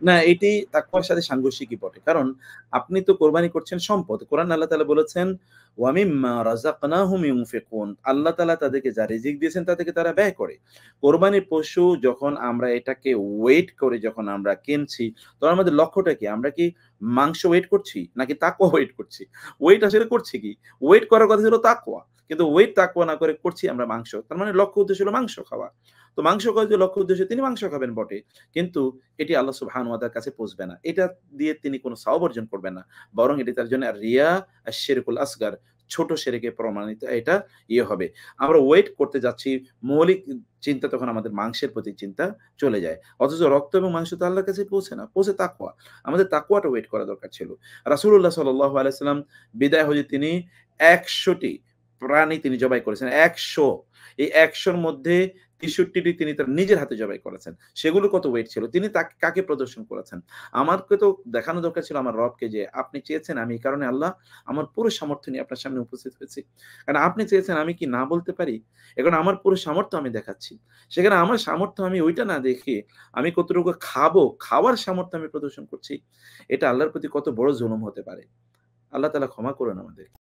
না, এটি তাকওয়ার সাথে সাংঘর্ষিকই বটে। কারণ আপনি তো কোরবানি করছেন সম্পদ। কোরআনে আল্লাহ তাআলা বলেছেন, "ওয়া মিম্মা রাযাকনাহুম ইউনফিকুন।" আল্লাহ তাআলা তাদেরকে যা রিজিক দিয়েছেন তা থেকে তারা ব্যয় করে। কোরবানির পশু যখন আমরা এটাকে ওয়েট করে যখন আমরা কিনছি, তখন আমাদের লক্ষ্যটা কি? আমরা কি মাংস ওয়েট করছি? নাকি তাকওয়া ওয়েট করছি? ওয়েট আসলে করছি কি? ওয়েট করার কথা ছিল তাকওয়া। কিন্তু ওয়েট তাকওয়া না করে করছি আমরা মাংস। তার মানে লক্ষ্য উদ্দেশ্য হলো মাংস খাওয়া। তো মাংস খাওয়ার যে লক্ষ্য উদ্দেশ্য তিনি মাংস খাবেন বটে। কিন্তু এটি আল্লাহ সুবহানাহু ওয়া তাআলার কাছে পৌঁছবে না। এটা দিয়ে তিনি কোন সওয়াব অর্জন করবেন না। বরং এটি তার জন্য রিয়া আশ-শিরকুল আসগার, ছোট শিরকে প্রমাণিত এটা হবে। আমরা ওয়েট করতে যাচ্ছি, মৌলিক চিন্তা তখন আমাদের মাংসের প্রতি চিন্তা চলে যায়। অথচ রক্ত এবং মাংস তো আল্লাহর কাছে পৌঁছে না। পৌঁছে তাকওয়া। আমাদের তাকওয়াটা ওয়েট করা দরকার ছিল। রাসূলুল্লাহ সাল্লাল্লাহু আলাইহি সাল্লাম বিদায় হজে তিনি ১০০ টি প্রাণী তিনি জবাই করেছেন। ১০০ এই ১০০ র মধ্যে ৬৩ টি তিনি তার নিজের হাতে জবাই করেছেন। সেগুলো কত ওয়েট ছিল? তিনি কাকে প্রদর্শন করেছেন? আমাকে তো দেখানো দরকার ছিল আমার রবকে যে, আপনি চেয়েছেন আমি এই কারণে আল্লাহ আমার পুরো সামর্থ্য নিয়ে আপনার সামনে উপস্থিত হয়েছি। কারণ আপনি চেয়েছেন আমি কি না বলতে পারি? এখন আমার পুরো সামর্থ্য আমি দেখাচ্ছি। সেখানে আমার সামর্থ্য আমি ওইটা না দেখিয়ে আমি কতটুকু খাবো, খাওয়ার সামর্থ্য আমি প্রদর্শন করছি। এটা আল্লাহর প্রতি কত বড় জুলুম হতে পারে। আল্লাহ তাআলা ক্ষমা করুন আমাদের।